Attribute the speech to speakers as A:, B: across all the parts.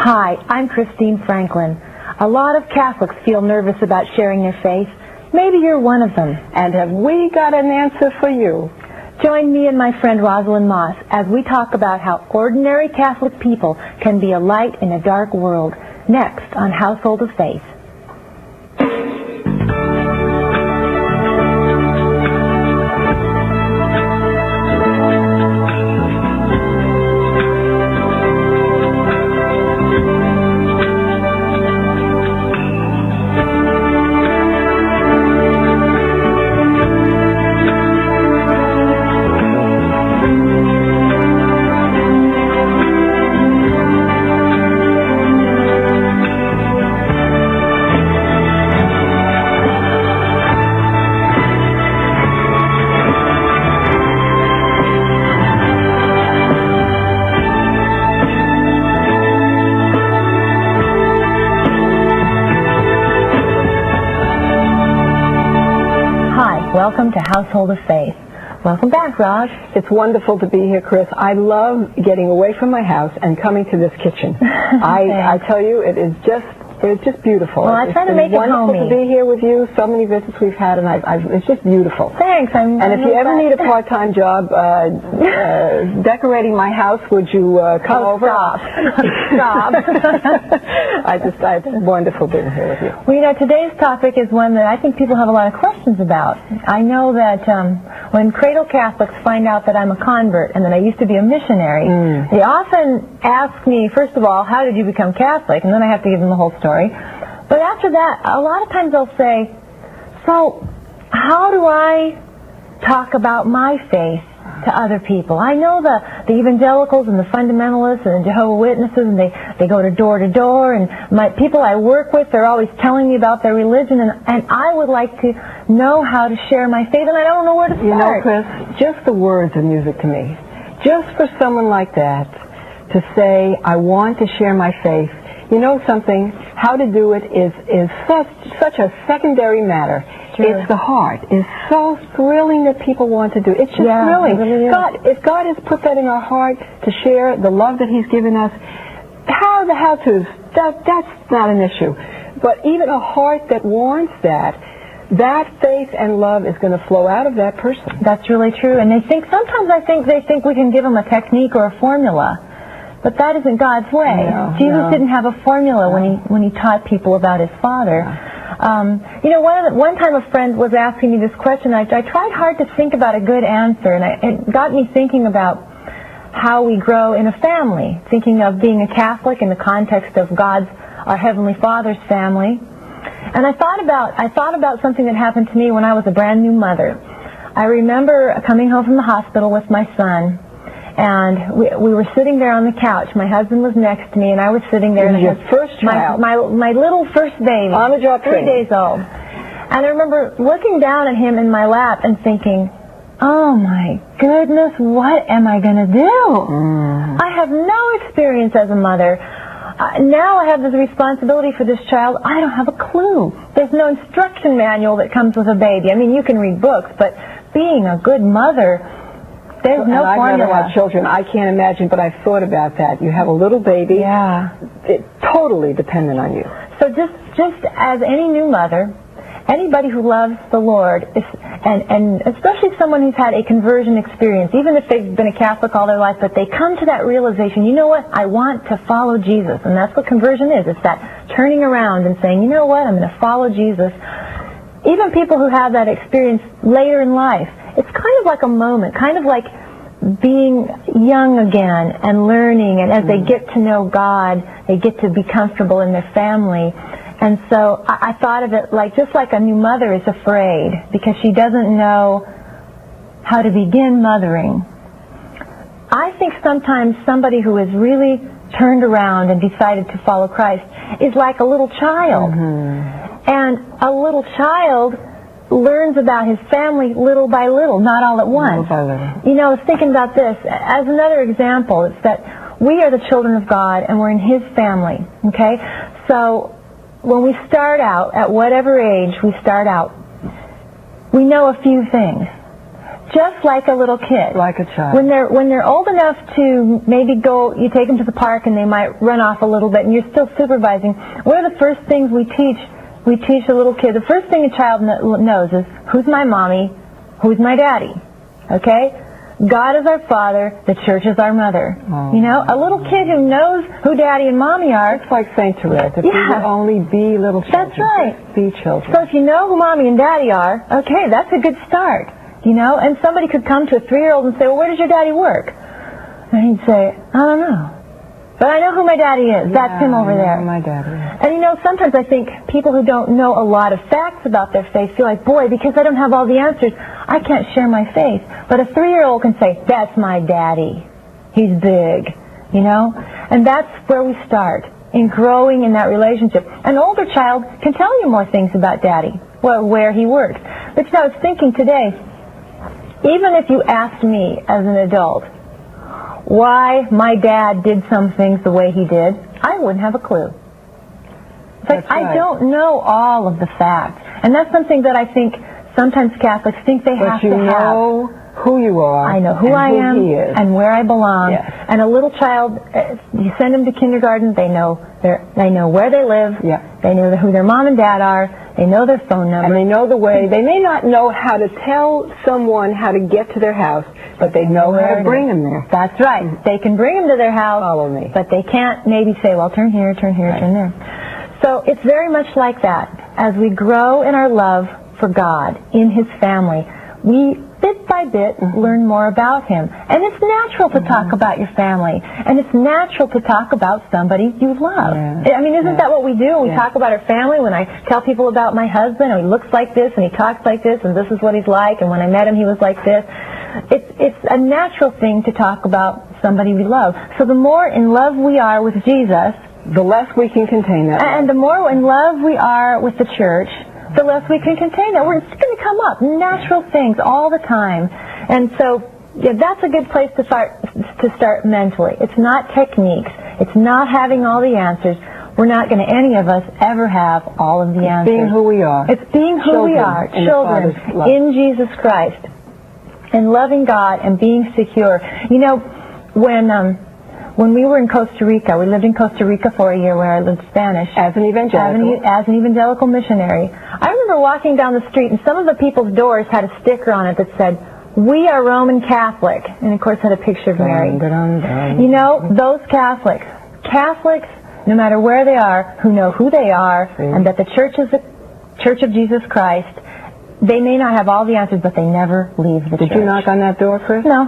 A: Hi, I'm Kristine Franklin. A lot of Catholics feel nervous about sharing their faith. Maybe you're one of them.
B: And have we got an answer for you?
A: Join me and my friend Rosalind Moss as we talk about how ordinary Catholic people can be a light in a dark world. Next on Household of Faith. Welcome to Household of Faith. Welcome back, Roz.
B: It's wonderful to be here, Chris. I love getting away from my house and coming to this kitchen. I tell you, it's just beautiful.
A: Well, I try to make it homey.
B: It's wonderful to be here with you. So many visits we've had, and it's just beautiful.
A: Thanks.
B: And if you ever need a part-time job decorating my house, would you come over?
A: Stop. Stop.
B: It's wonderful being here with you.
A: Well, you know, today's topic is one that I think people have a lot of questions about. I know that when cradle Catholics find out that I'm a convert and that I used to be a missionary, they often ask me, first of all, how did you become Catholic? And then I have to give them the whole story. But after that, a lot of times they'll say, so how do I talk about my faith to other people? I know the evangelicals and the fundamentalists and the Jehovah's Witnesses, and they go door to door, and my people I work with, they're always telling me about their religion, and I would like to know how to share my faith, and I don't know where to start.
B: You know, Chris, just the words are music to me. Just for someone like that to say, I want to share my faith, you know something, how to do it is such a secondary matter.
A: True.
B: It's the heart. It's so thrilling that people want to do it. It's just thrilling.
A: It really is.
B: If God has put that in our heart to share the love that He's given us, how-tos, that's not an issue. But even a heart that wants that faith and love is going to flow out of that person.
A: That's really true. And sometimes I think they think we can give them a technique or a formula. But that isn't God's way.
B: No,
A: Jesus didn't have a formula when he taught people about His Father. You know, one time a friend was asking me this question. I tried hard to think about a good answer, and it got me thinking about how we grow in a family, thinking of being a Catholic in the context of our Heavenly Father's family. And I thought about something that happened to me when I was a brand new mother. I remember coming home from the hospital with my son, and we were sitting there on the couch. My husband was next to me, and I was sitting there.
B: This is your first child.
A: My little first baby.
B: On the job
A: 3 days old. And I remember looking down at him in my lap and thinking, oh my goodness, what am I going to do? I have no experience as a mother. Now I have this responsibility for this child. I don't have a clue. There's no instruction manual that comes with a baby. I mean, you can read books, but being a good mother, there's no formula.
B: I've never had children. I can't imagine, but I've thought about that. You have a little baby.
A: Yeah.
B: It's totally dependent on you.
A: So just as any new mother, anybody who loves the Lord, and especially someone who's had a conversion experience, even if they've been a Catholic all their life, but they come to that realization, you know what, I want to follow Jesus. And that's what conversion is. It's that turning around and saying, you know what, I'm going to follow Jesus. Even people who have that experience later in life, it's kind of like a moment, kind of like being young again and learning, and as they get to know God, they get to be comfortable in their family. And so I thought of it just like a new mother is afraid because she doesn't know how to begin mothering. I think sometimes somebody who has really turned around and decided to follow Christ is like a little child. And a little child learns about his family little by little, not all at once.
B: Little by little.
A: You know, I was thinking about this as another example. It's that we are the children of God and we're in His family, okay? So when we start out, at whatever age we start out, we know a few things. just like a little kid.
B: Like a child.
A: When they're old enough to maybe go, you take them to the park and they might run off a little bit and you're still supervising, what are the first things we teach? We teach a little kid, the first thing a child knows is, who's my mommy, who's my daddy, okay? God is our father, the church is our mother.
B: Oh.
A: You know, a little kid who knows who daddy and mommy are.
B: It's like St. Therese. If we would only be little children.
A: That's right.
B: Be children.
A: So if you know who mommy and daddy are, okay, that's a good start. You know, and somebody could come to a 3-year-old and say, well, where does your daddy work? And he'd say, I don't know. But I know who my daddy is. That's him over there.
B: I know who my daddy is.
A: And you know, sometimes I think people who don't know a lot of facts about their faith feel like, boy, because I don't have all the answers, I can't share my faith. But a 3-year-old can say, that's my daddy. He's big. You know? And that's where we start, in growing in that relationship. An older child can tell you more things about daddy, well, where he works. But you know, I was thinking today, even if you asked me as an adult why my dad did some things the way he did, I wouldn't have a clue. It's like, I don't know all of the facts. And that's something that I think sometimes Catholics think they have to have.
B: But you know who you are.
A: I know who I am and where I belong.
B: Yes.
A: And a little child, you send them to kindergarten, they know where they live, they know who their mom and dad are, they know their phone number.
B: And they know the way. They may not know how to tell someone how to get to their house, but they know how to bring them there.
A: That's right. They can bring them to their house,
B: follow me,
A: but they can't maybe say, well, turn here, turn here, turn there. So it's very much like that. As we grow in our love for God, in His family, we bit by bit learn more about Him. And it's natural to talk about your family. And it's natural to talk about somebody you love. I mean, isn't that what we do? We talk about our family. When I tell people about my husband, and he looks like this, and he talks like this, and this is what he's like, and when I met him, he was like this. It's a natural thing to talk about somebody we love. So the more in love we are with Jesus,
B: the less we can contain that.
A: And the more in love we are with the church, the less we can contain that. It's going to come up, natural things all the time. And so that's a good place to start mentally. It's not techniques. It's not having all the answers. We're not going to, any of us, ever have all of the answers.
B: It's being who we are.
A: It's being who we are, children in Jesus Christ, and loving God and being secure. You know, when we were in Costa Rica, we lived in Costa Rica for a year where I learned Spanish.
B: As an evangelical.
A: As an evangelical missionary. I remember walking down the street and some of the people's doors had a sticker on it that said, "We are Roman Catholic." And of course had a picture of Mary. You know, those Catholics, no matter where they are, who know who they are, and that the church is the Church of Jesus Christ, they may not have all the answers, but they never leave the church.
B: Did you knock on that door, Chris?
A: No.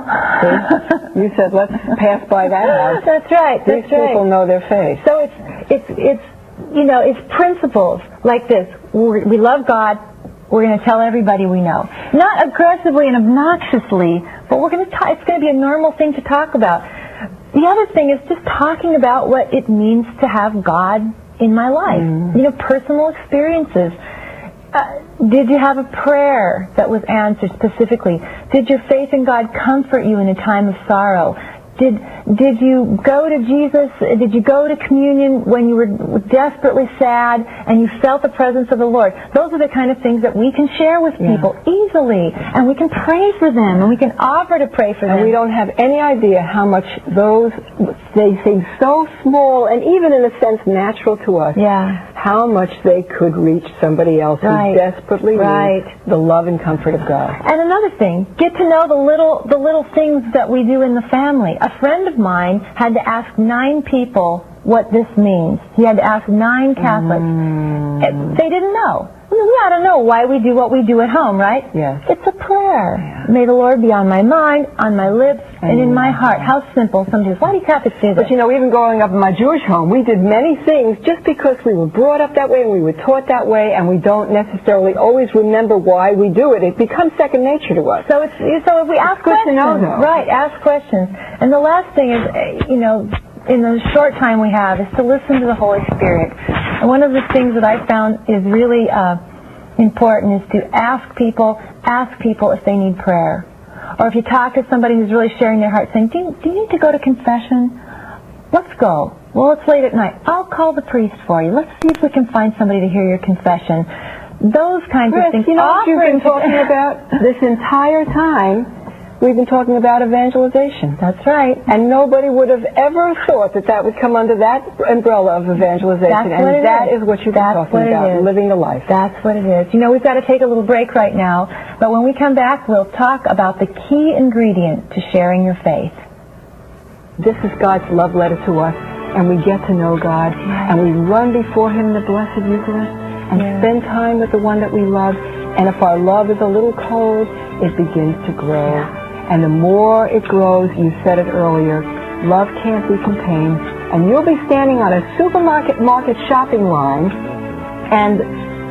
B: You said, let's pass by that house.
A: That's right.
B: These people know their faith.
A: So it's you know, it's principles like this. We love God. We're going to tell everybody we know. Not aggressively and obnoxiously, but we're going to it's going to be a normal thing to talk about. The other thing is just talking about what it means to have God in my life. You know, personal experiences. Did you have a prayer that was answered specifically? Did your faith in God comfort you in a time of sorrow? Did you go to Jesus? Did you go to communion when you were desperately sad and you felt the presence of the Lord? Those are the kind of things that we can share with people easily, and we can pray for them, and we can offer to pray for them.
B: And we don't have any idea how much they seem so small and even in a sense natural to us, how much they could reach somebody else who desperately needs the love and comfort of God.
A: And another thing, get to know the little things that we do in the family. A friend of mine had to ask 9 people what this means. He had to ask 9 Catholics. They didn't know. I mean, we ought to know why we do what we do at home, right?
B: Yes.
A: It's a prayer. May the Lord be on my mind, on my lips, and in my heart. How simple. Somebody says, why do Catholics do that?
B: But you know, even growing up in my Jewish home, we did many things just because we were brought up that way and we were taught that way, and we don't necessarily always remember why we do it. It becomes second nature to us.
A: So if we ask questions, right, ask questions. And the last thing is, you know, in the short time we have, is to listen to the Holy Spirit. And one of the things that I found is really important is to ask people if they need prayer. Or if you talk to somebody who's really sharing their heart, saying, do you need to go to confession? Let's go. Well, it's late at night. I'll call the priest for you. Let's see if we can find somebody to hear your confession. Those kinds of things.
B: You know what you've been talking about this entire time we've been talking about evangelization.
A: That's right.
B: And nobody would have ever thought that that would come under that umbrella of evangelization. And that is what you've been talking about, living the life.
A: That's what it is. You know, we've got to take a little break right now, but when we come back, we'll talk about the key ingredient to sharing your faith.
B: This is God's love letter to us, and we get to know God, and we run before Him in the Blessed Eucharist, and spend time with the one that we love. And if our love is a little cold, it begins to grow. And the more it grows, you said it earlier, love can't be contained. And you'll be standing on a supermarket shopping line, and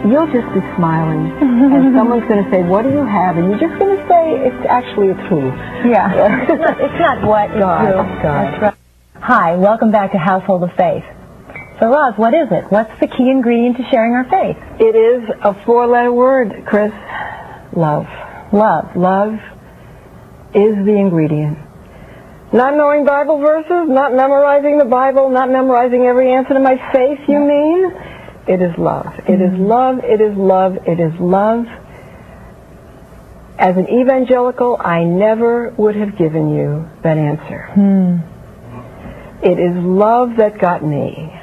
B: you'll just be smiling. And someone's going to say, what do you have? And you're just going to say, it's actually a true.
A: Yeah. It's not what, it's
B: God.
A: true.
B: God.
A: That's right. Hi, welcome back to Household of Faith. So, Roz, what is it? What's the key ingredient to sharing our faith?
B: It is a 4-letter word, Chris. Love.
A: Love.
B: Love is the ingredient. Not knowing Bible verses, not memorizing the Bible, not memorizing every answer to my faith, you mean? It is love. It is love. It is love. It is love. As an evangelical, I never would have given you that answer. It is love that got me.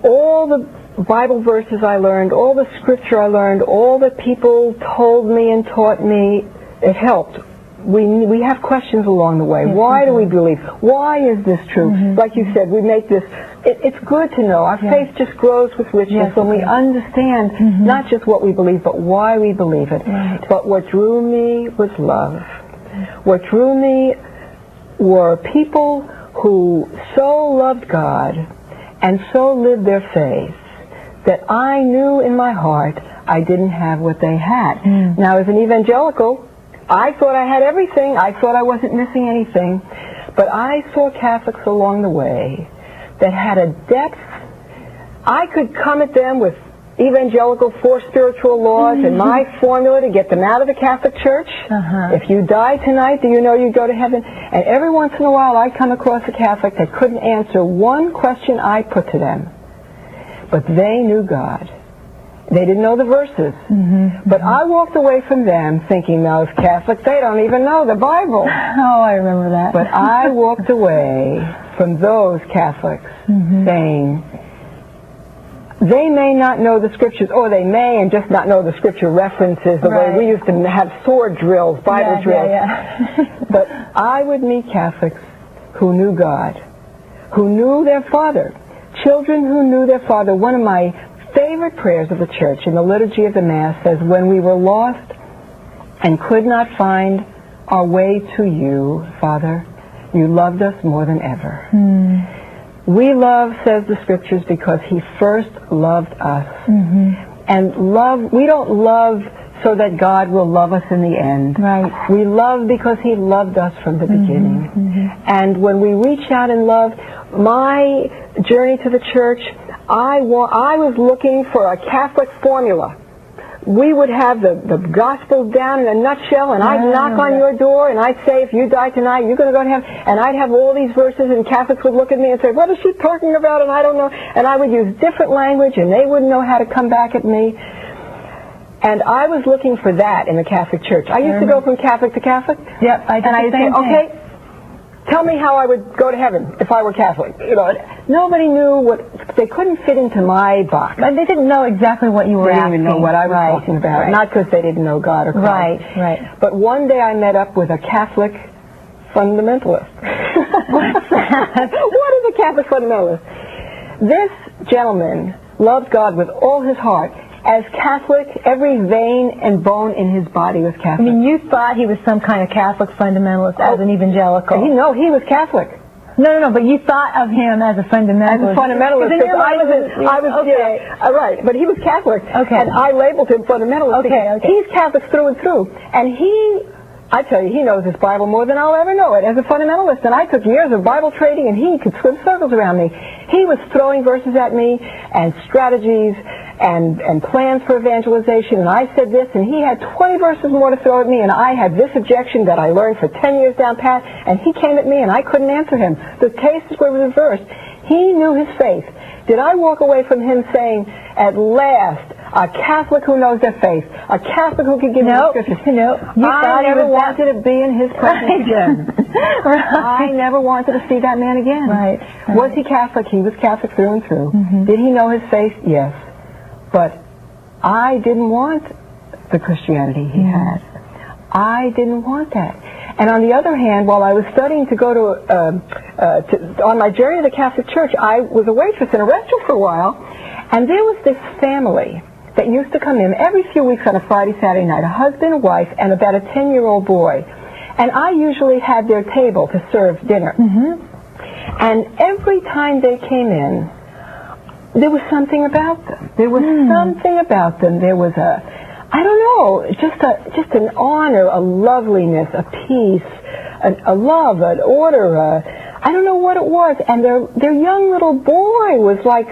B: All the Bible verses I learned, all the scripture I learned, all that people told me and taught me, it helped. We have questions along the way. Why do we believe? Why is this true? Like you said, we make this, it's good to know. Our faith just grows with richness when we understand not just what we believe, but why we believe it. But what drew me was love. What drew me were people who so loved God and so lived their faith that I knew in my heart I didn't have what they had. Now, as an evangelical, I thought I had everything. I thought I wasn't missing anything. But I saw Catholics along the way that had a depth. I could come at them with evangelical 4 spiritual laws and my formula to get them out of the Catholic Church. If you die tonight, do you know you go to heaven? And every once in a while I come across a Catholic that couldn't answer one question I put to them. But they knew God. They didn't know the verses. But I walked away from them thinking, those Catholics, they don't even know the Bible.
A: Oh, I remember that.
B: But I walked away from those Catholics saying, they may not know the scriptures, or they may and just not know the scripture references the way we used to have sword drills, Bible drills. But I would meet Catholics who knew God, who knew their Father, children who knew their Father. One of my favorite prayers of the church in the liturgy of the Mass says, when we were lost and could not find our way to you, Father, you loved us more than ever. We love, says the Scriptures, because He first loved us. And love, we don't love so that God will love us in the end. We love because He loved us from the beginning. And when we reach out in love, my journey to the church, I was looking for a Catholic formula. We would have the gospel down in a nutshell, and I'd knock on your door, and I'd say, if you die tonight, you're going to go to heaven. And I'd have all these verses, and Catholics would look at me and say, what is she talking about? And I don't know. And I would use different language, and they wouldn't know how to come back at me. And I was looking for that in the Catholic Church. I used to go from Catholic to Catholic.
A: Yep, I did.
B: And I'd say, okay, tell me how I would go to heaven if I were Catholic. You know, nobody knew what, they couldn't fit into my box.
A: But they didn't know exactly what you were asking.
B: They didn't even know what I was talking about. Not because they didn't know God or Christ.
A: Right.
B: But one day I met up with a Catholic fundamentalist.
A: What's that?
B: What is a Catholic fundamentalist? This gentleman loved God with all his heart. As Catholic, every vein and bone in his body was Catholic.
A: I mean, you thought he was some kind of Catholic fundamentalist as an evangelical.
B: No, he was Catholic.
A: No, but you thought of him as a fundamentalist.
B: As a fundamentalist, because I was right, but he was Catholic. And I labeled him fundamentalist. He's Catholic through and through. And I tell you, he knows his Bible more than I'll ever know it as a fundamentalist. And I took years of Bible trading, and he could swim circles around me. He was throwing verses at me, and strategies, and plans for evangelization, and I said this, and he had 20 verses more to throw at me, and I had this objection that I learned for 10 years down pat, and he came at me, and I couldn't answer him. The cases were reversed. He knew his faith. Did I walk away from him saying, at last, a Catholic who knows their faith, a Catholic who can give me the scriptures. I never wanted to be in his presence again. I never wanted to see that man again. Was he Catholic? He was Catholic through and through. Did he know his faith? Yes. But I didn't want the Christianity he had. I didn't want that. And on the other hand, while I was studying to go on my journey to the Catholic Church, I was a waitress in a restaurant for a while, and there was this family that used to come in every few weeks on a Friday, Saturday night, a husband, a wife, and about a 10-year-old boy. And I usually had their table to serve dinner. And every time they came in, there was something about them. There was something about them. There was I don't know, just an honor, a loveliness, a peace, a love, an order. I don't know what it was. And their young little boy was like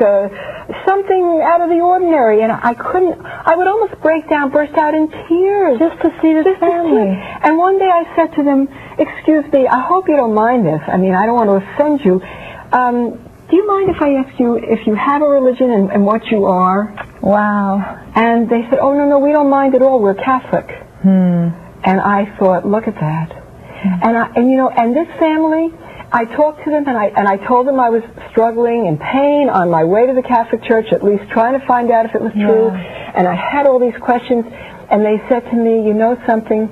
B: something out of the ordinary. And I would almost burst out in tears just to see this family. And one day I said to them, "Excuse me, I hope you don't mind this. I mean, I don't want to offend you. Do you mind if I ask you if you have a religion and what you are?" Wow. And they said, "Oh, no, we don't mind at all. We're Catholic." And I thought, look at that. And this family, I talked to them and I told them I was struggling in pain on my way to the Catholic Church, at least trying to find out if it was true. And I had all these questions, and they said to me, "You know something?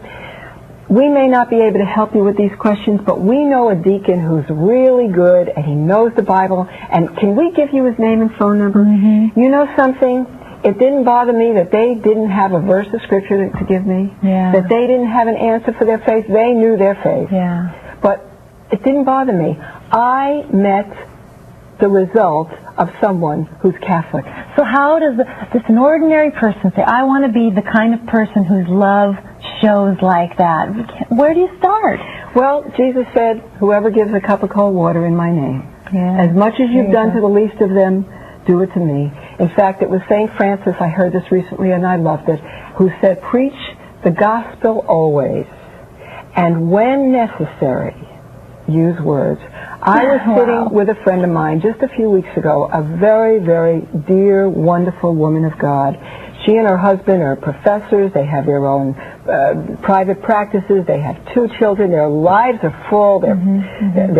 B: We may not be able to help you with these questions, but we know a deacon who's really good, and he knows the Bible, and can we give you his name and phone number?" You know something? It didn't bother me that they didn't have a verse of Scripture to give me, that they didn't have an answer for their faith. They knew their faith. But it didn't bother me. I met the result of someone who's Catholic. So how does an ordinary person say, "I want to be the kind of person whose love shows like that"? Where do you start? Well, Jesus said, "Whoever gives a cup of cold water in my name, as much as you've done to the least of them, do it to me." In fact, it was St. Francis, I heard this recently and I loved it, who said, "Preach the gospel always, and when necessary, use words." I was sitting with a friend of mine just a few weeks ago, a very, very dear, wonderful woman of God. She and her husband are professors. They have their own private practices. They have 2 children. Their lives are full. They're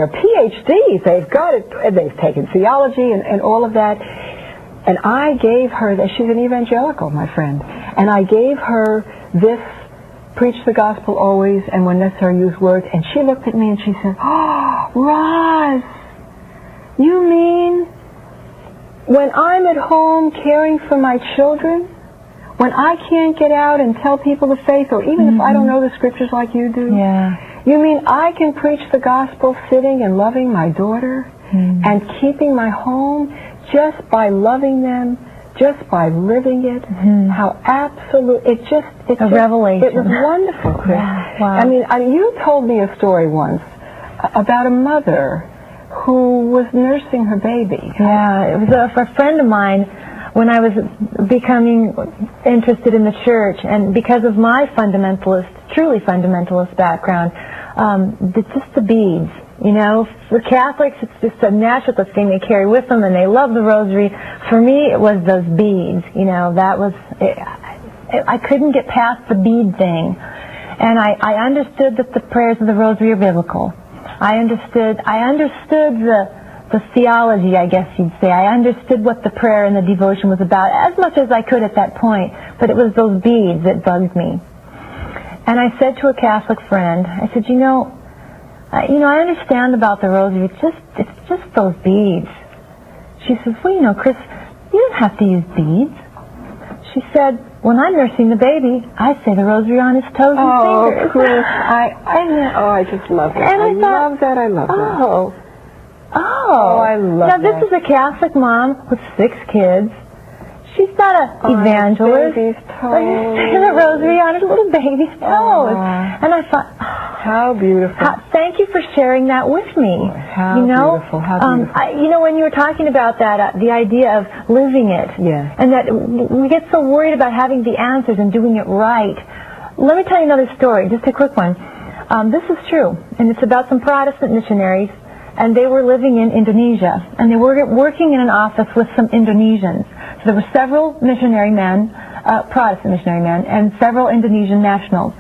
B: PhDs. They've got it. They've taken theology and all of that. And I gave her, she's an evangelical, my friend, and I gave her this, "Preach the gospel always, and when necessary use words." And she looked at me and she said, "Oh, Roz, you mean when I'm at home caring for my children, when I can't get out and tell people the faith, or even if I don't know the Scriptures like you do, you mean I can preach the gospel sitting and loving my daughter and keeping my home just by loving them, just by living it?" How absolute, it's a revelation. It was wonderful, Chris. I mean, you told me a story once about a mother who was nursing her baby. It was a friend of mine when I was becoming interested in the church, and because of my truly fundamentalist background, just the beads. You know, for Catholics, it's just a natural thing they carry with them, and they love the rosary. For me, it was those beads. You know, that was I couldn't get past the bead thing, and I understood that the prayers of the rosary are biblical. I understood the theology, I guess you'd say. I understood what the prayer and the devotion was about as much as I could at that point, but it was those beads that bugged me. And I said to a Catholic friend, I said, I understand about the rosary. It's just those beads. She says, "Well, Chris, you don't have to use beads." She said, "When I'm nursing the baby, I say the rosary on his toes and fingers." Oh, Chris, I just love that. And I love that. I love that. Oh, I love that. Now, this is a Catholic mom with 6 kids. She's not an evangelist. Baby's toes. She's the rosary on her little baby's toes. And I thought, how beautiful. Thank you for sharing that with me. How beautiful. How beautiful. When you were talking about that, the idea of living it, and that we get so worried about having the answers and doing it right. Let me tell you another story, just a quick one. This is true, and it's about some Protestant missionaries, and they were living in Indonesia, and they were working in an office with some Indonesians.
A: So there were several missionary men, Protestant missionary men, and several Indonesian nationals.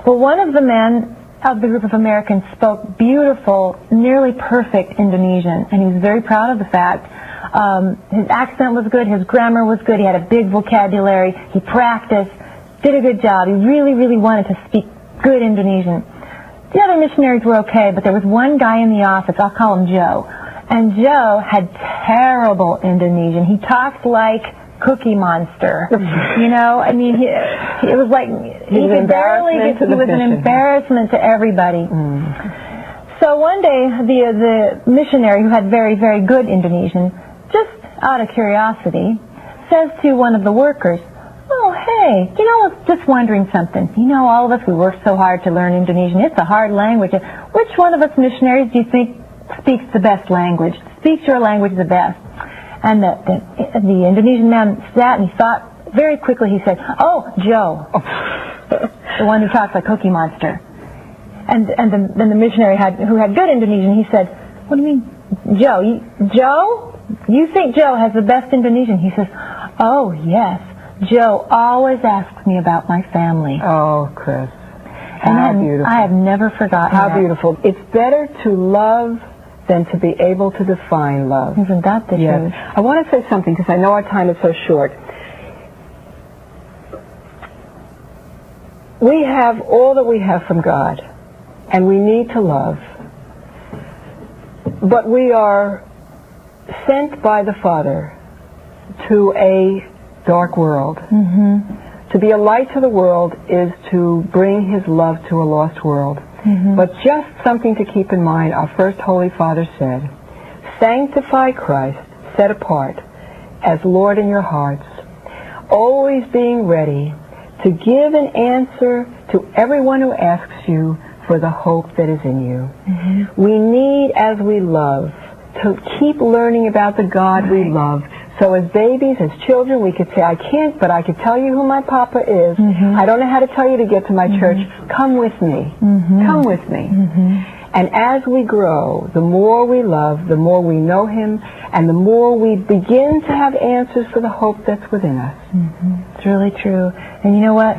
A: Well, one of the men of the group of Americans spoke beautiful, nearly perfect Indonesian, and he was very proud of the fact. His accent was good, his grammar was good, he had a big vocabulary, he practiced, did a good job. He really, really wanted to speak good Indonesian. The other missionaries were okay, but there was one guy in the office, I'll call him Joe, and Joe had terrible Indonesian. He talked like Cookie Monster. You know, I mean, it was like he could barely get, he was an embarrassment to everybody. So one day, the missionary, who had very, very good Indonesian, just out of curiosity, says to one of the workers, "Oh, hey, you know, I was just wondering something. You know, all of us, we work so hard to learn Indonesian. It's a hard language. Which one of us missionaries do you think speaks the best language, speaks your language the best?" And the Indonesian man sat and he thought very quickly. He said, "Oh, Joe, the one who talks like Cookie Monster." And then the missionary who had good Indonesian, he said, "What do you mean, Joe? You think Joe has the best Indonesian?" He says, "Oh, yes. Joe always asks me about my family."
B: Oh, Chris.
A: How
B: beautiful.
A: I have never forgotten
B: How
A: that.
B: beautiful. It's better to love than to be able to define love.
A: Isn't that the truth?
B: I want to say something because I know our time is so short. We have all that we have from God, and we need to love. But we are sent by the Father to a dark world. To be a light to the world is to bring His love to a lost world. But just something to keep in mind, our first Holy Father said, "Sanctify Christ, set apart, as Lord in your hearts, always being ready to give an answer to everyone who asks you for the hope that is in you." We need, as we love, to keep learning about the God we love. So as babies, as children, we could say, "I can't, but I could tell you who my Papa is. I don't know how to tell you to get to my church. Come with me. Come with me." And as we grow, the more we love, the more we know Him, and the more we begin to have answers for the hope that's within us.
A: It's really true. And you know what?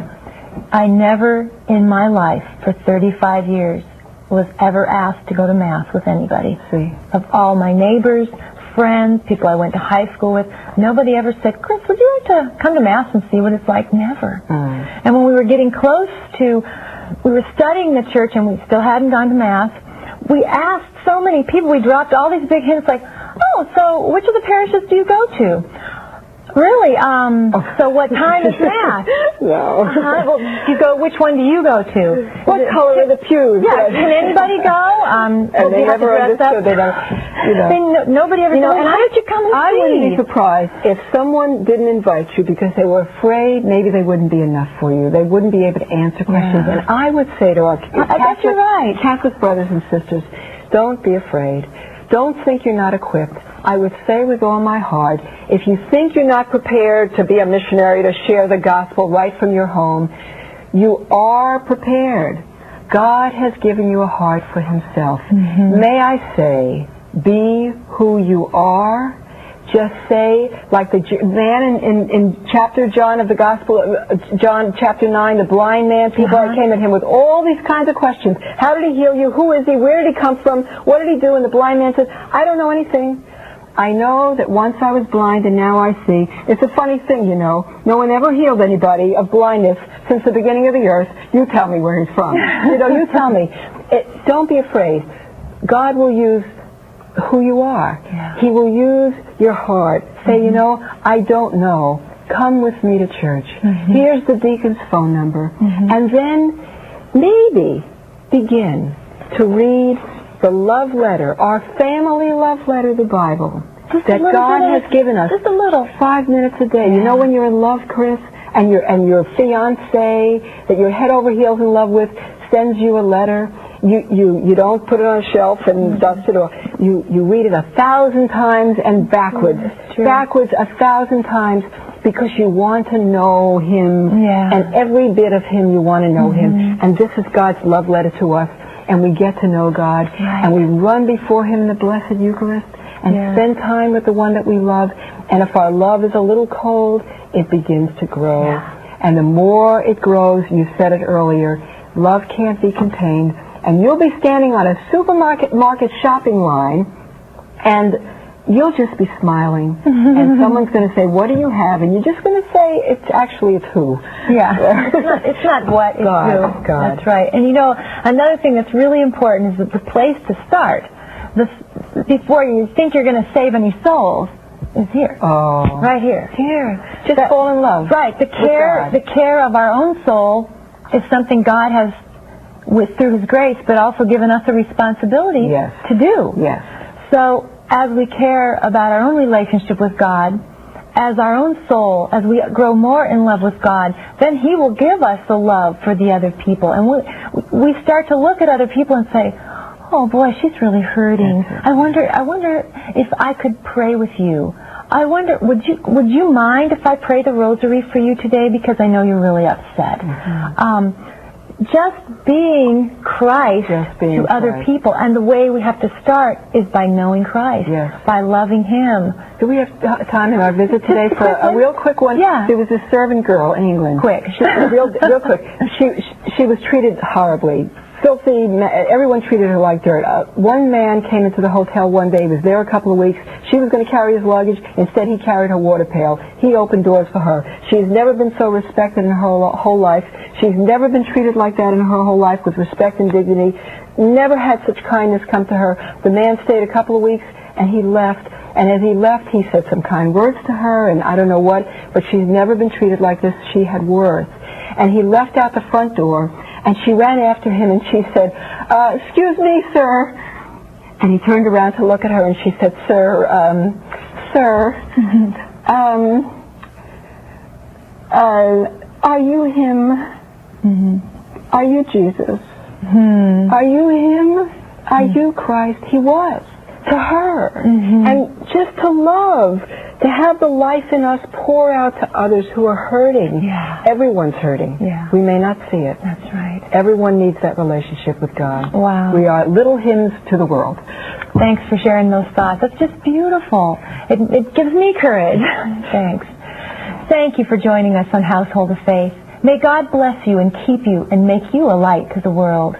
A: I never in my life, for 35 years, was ever asked to go to Mass with anybody.
B: See?
A: Of all my neighbors, friends, people I went to high school with, nobody ever said, "Chris, would you like to come to Mass and see what it's like?" Never. And when we were getting close to, we were studying the church and we still hadn't gone to Mass, we asked so many people, we dropped all these big hints like, "Oh, so which of the parishes do you go to?" "Really? So what time is Mass?"
B: No.
A: Well, you go. Which one do you go to?
B: What color are the pews?
A: Yeah. Can anybody go?
B: And they never understood. They don't.
A: Nobody ever said, "And how did you come and see?"
B: I wouldn't be surprised if someone didn't invite you because they were afraid maybe they wouldn't be enough for you. They wouldn't be able to answer questions. And I would say to our Catholic brothers and sisters, don't be afraid. Don't think you're not equipped. I would say with all my heart, if you think you're not prepared to be a missionary, to share the gospel right from your home, you are prepared. God has given you a heart for Himself. May I say, be who you are. Just say, like the man in chapter John of the Gospel, John chapter 9, the blind man, people came at him with all these kinds of questions. How did He heal you? Who is He? Where did He come from? What did He do? And the blind man says, "I don't know anything. I know that once I was blind and now I see." It's a funny thing, you know. No one ever healed anybody of blindness since the beginning of the earth. You tell me where He's from. You tell me. Don't be afraid. God will use who you are. He will use your heart. Say, "I don't know. Come with me to church. Here's the deacon's phone number." And then maybe begin to read the love letter, our family love letter, the Bible, that God has given us.
A: Just a little.
B: 5 minutes a day. You know when you're in love, Chris, and your fiancé that you're head over heels in love with sends you a letter, you don't put it on a shelf and dust it off. You read it 1,000 times and backwards 1,000 times, because you want to know Him, and every bit of Him you want to know Him. And this is God's love letter to us, and we get to know God, and we run before Him in the Blessed Eucharist, and spend time with the one that we love. And if our love is a little cold, it begins to grow.
A: Yeah.
B: And the more it grows, you said it earlier, love can't be contained. And you'll be standing on a supermarket shopping line, and you'll just be smiling. And someone's going to say, what do you have? And you're just going to say, it's who.
A: Yeah. It's not what, it's
B: God,
A: who.
B: God.
A: That's right. And you know, another thing that's really important is that the place to start, before you think you're going to save any souls, is here.
B: Oh.
A: Right here.
B: Here. Just fall in love.
A: Right. The care of our own soul is something God has, through His grace, but also given us a responsibility to do.
B: Yes.
A: So as we care about our own relationship with God, as our own soul, as we grow more in love with God, then He will give us the love for the other people. And we start to look at other people and say, oh boy, she's really hurting. I wonder if I could pray with you. I wonder, would you mind if I pray the rosary for you today, because I know you're really upset. Just being Christ to other people. And the way we have to start is by knowing Christ, by loving Him.
B: Do we have time in our visit today for a real quick one?
A: Yeah.
B: There was a servant girl in England.
A: Quick.
B: Real quick. She was treated horribly. Filthy, everyone treated her like dirt. One man came into the hotel one day, was there a couple of weeks. She was going to carry his luggage. Instead, he carried her water pail. He opened doors for her. She's never been so respected in her whole life. She's never been treated like that in her whole life, with respect and dignity. Never had such kindness come to her. The man stayed a couple of weeks, and he left. And as he left, he said some kind words to her, and I don't know what, but she's never been treated like this. She had worth. And he left out the front door, and she ran after him, and she said, excuse me, sir. And he turned around to look at her, and she said, sir, are you Him? Are you Jesus? Are you Him? Are you Christ? He was to her. And just to love, to have the life in us pour out to others who are hurting. Everyone's hurting. We may not see it.
A: That's right.
B: Everyone needs that relationship with God.
A: Wow.
B: We are little hymns to the world.
A: Thanks for sharing those thoughts. That's just beautiful. It gives me courage. Thanks. Thank you for joining us on Household of Faith. May God bless you and keep you and make you a light to the world.